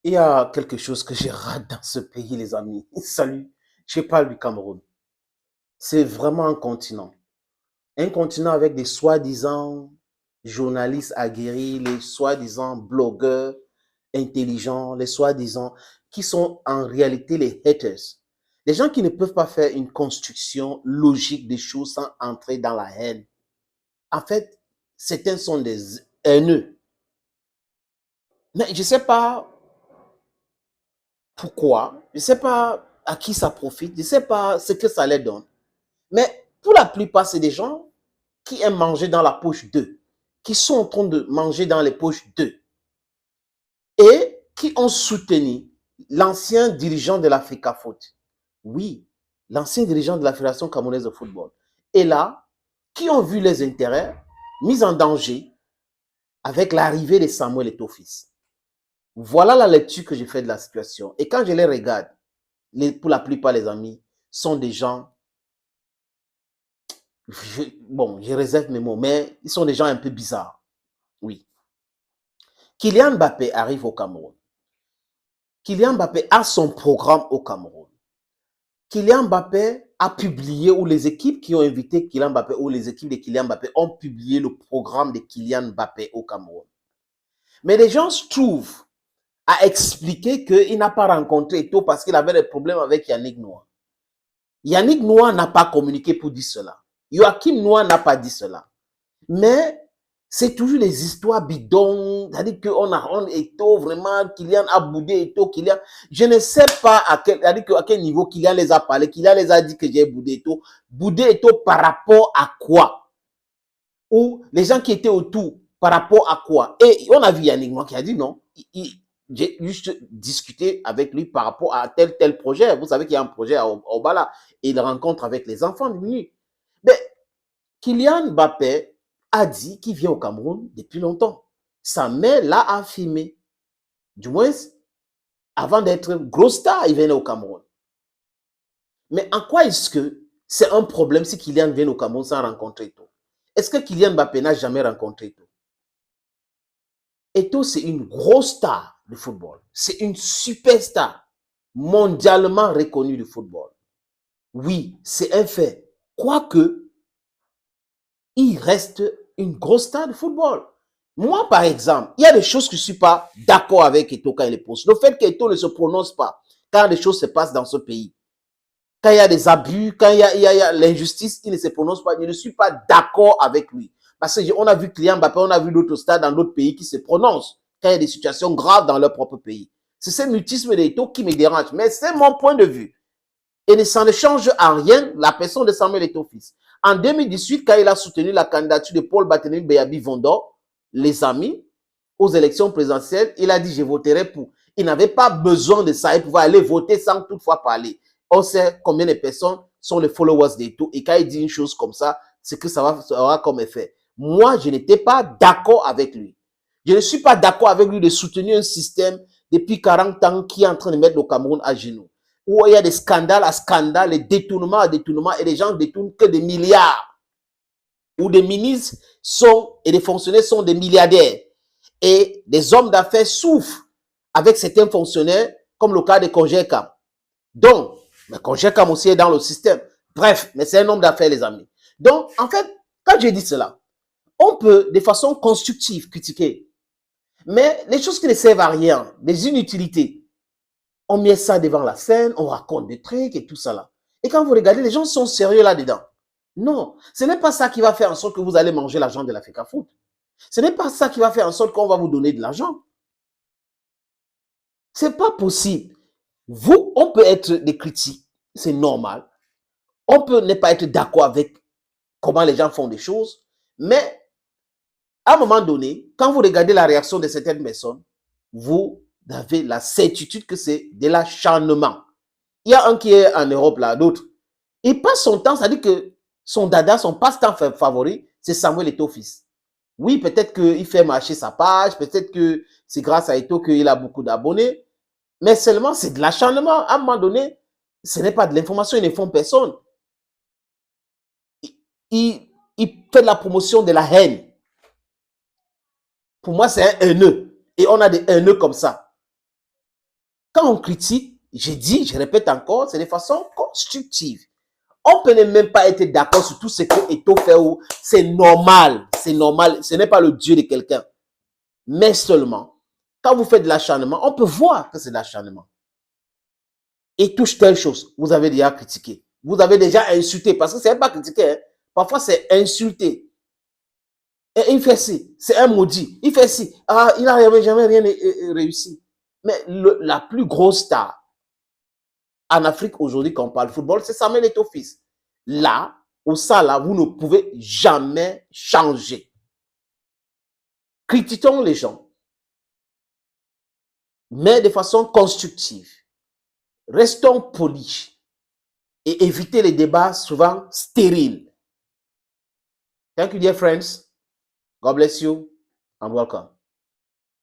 Il y a quelque chose que je rate dans ce pays, les amis. Salut, je parle du Cameroun. C'est vraiment un continent. Un continent avec des soi-disant journalistes aguerris, les soi-disant blogueurs intelligents, les soi-disant qui sont en réalité les haters. Les gens qui ne peuvent pas faire une construction logique des choses sans entrer dans la haine. En fait, certains sont des haineux. Mais je ne sais pas pourquoi, je ne sais pas à qui ça profite, je ne sais pas ce que ça leur donne. Mais pour la plupart, c'est des gens qui aiment manger dans la poche d'eux, qui sont en train de manger dans les poches d'eux et qui ont soutenu l'ancien dirigeant de l'Africa Foot. Oui, l'ancien dirigeant de la Fédération camerounaise de football. Et là, qui ont vu les intérêts mis en danger avec l'arrivée de Samuel Eto'o-Fils. Voilà la lecture que j'ai faite de la situation. Et quand je les regarde, pour la plupart, les amis, sont des gens, je réserve mes mots, mais ils sont des gens un peu bizarres. Oui. Kylian Mbappé arrive au Cameroun. Kylian Mbappé a son programme au Cameroun. Kylian Mbappé a publié, ou les équipes qui ont invité Kylian Mbappé, ou les équipes de Kylian Mbappé ont publié le programme de Kylian Mbappé au Cameroun. Mais les gens se trouvent à expliquer qu'il n'a pas rencontré Eto'o parce qu'il avait des problèmes avec Yannick Noah. Yannick Noah n'a pas communiqué pour dire cela. Joachim Noah n'a pas dit cela. Mais c'est toujours les histoires bidons. C'est-à-dire qu'on a Eto'o, vraiment, Kylian a boudé Eto'o, Kylian. Je ne sais pas à quel niveau Kylian les a parlé. Kylian les a dit que j'ai boudé Eto'o. Boudé Eto'o par rapport à quoi? Ou les gens qui étaient autour, par rapport à quoi? Et on a vu Yannick Noah qui a dit non. J'ai juste discuté avec lui par rapport à tel projet. Vous savez qu'il y a un projet à Obala et il rencontre avec les enfants de nuit. Mais Kylian Mbappé a dit qu'il vient au Cameroun depuis longtemps. Sa mère l'a affirmé. Du moins, avant d'être gros star, il venait au Cameroun. Mais en quoi est-ce que c'est un problème si Kylian vient au Cameroun sans rencontrer Eto'o? Est-ce que Kylian Mbappé n'a jamais rencontré Eto'o? Eto'o, c'est une grosse star du football. C'est une superstar mondialement reconnue du football. Oui, c'est un fait. Quoique, il reste une grosse star de football. Moi, par exemple, il y a des choses que je ne suis pas d'accord avec Eto'o quand il les pose. Le fait qu'Eto'o ne se prononce pas quand des choses se passent dans ce pays, quand il y a des abus, quand il y a l'injustice, il ne se prononce pas. Je ne suis pas d'accord avec lui. Parce qu'on a vu Kylian Mbappé, on a vu d'autres stars dans d'autres pays qui se prononcent quand il y a des situations graves dans leur propre pays. C'est ce mutisme d'Eto'o qui me dérange. Mais c'est mon point de vue. Et ça ne change en rien la personne de Samuel Eto'o-Fils. En 2018, quand il a soutenu la candidature de Paul Barthélémy Béabi Vondor, les amis, aux élections présidentielles, il a dit je voterai pour. Il n'avait pas besoin de ça, il pouvait aller voter sans toutefois parler. On sait combien de personnes sont les followers d'Eto'o et quand il dit une chose comme ça, c'est que ça aura comme effet. Moi, je n'étais pas d'accord avec lui. Je ne suis pas d'accord avec lui de soutenir un système depuis 40 ans qui est en train de mettre le Cameroun à genoux. Où il y a des scandales à scandales, des détournements à détournements, et les gens détournent que des milliards. Où des ministres et des fonctionnaires sont des milliardaires. Et des hommes d'affaires souffrent avec certains fonctionnaires, comme le cas de Congé-Cam. Donc, mais Congé-Cam aussi est dans le système. Bref, mais c'est un homme d'affaires, les amis. Donc, en fait, quand j'ai dit cela, on peut, de façon constructive, critiquer. Mais les choses qui ne servent à rien, des inutilités, on met ça devant la scène, on raconte des trucs et tout ça là. Et quand vous regardez, les gens sont sérieux là-dedans. Non, ce n'est pas ça qui va faire en sorte que vous allez manger l'argent de l'Africa Foot. Ce n'est pas ça qui va faire en sorte qu'on va vous donner de l'argent. C'est pas possible. Vous, on peut être des critiques, c'est normal. On peut ne pas être d'accord avec comment les gens font des choses, mais à un moment donné, quand vous regardez la réaction de certaines personnes, vous avez la certitude que c'est de l'acharnement. Il y a un qui est en Europe, là, d'autres. Il passe son temps, ça dit que son dada, son passe-temps favori, c'est Samuel Eto'o-Fils. Oui, peut-être qu'il fait marcher sa page, peut-être que c'est grâce à Eto'o qu'il a beaucoup d'abonnés, mais seulement c'est de l'acharnement. À un moment donné, ce n'est pas de l'information, ils ne font personne. Il fait de la promotion de la haine. Pour moi, c'est un haineux. Et on a des haineux comme ça. quand on critique, j'ai dit, je répète encore, c'est de façon constructive. On peut même pas être d'accord sur tout ce que Eto'o fait. C'est normal, ce n'est pas le Dieu de quelqu'un. Mais seulement, quand vous faites de l'acharnement, on peut voir que c'est de l'acharnement. Et touche telle chose, vous avez déjà critiqué. Vous avez déjà insulté, parce que c'est pas critiquer, hein. Parfois c'est insulter. Et il fait ci, c'est un maudit. Il fait ci, ah, il n'a jamais rien réussi. Mais la plus grosse star en Afrique aujourd'hui, quand on parle football, c'est Samuel Eto'o fils. Là, ou ça, là, vous ne pouvez jamais changer. Critiquons les gens, mais de façon constructive. Restons polis et évitez les débats souvent stériles. Thank you, dear friends. God bless you and welcome.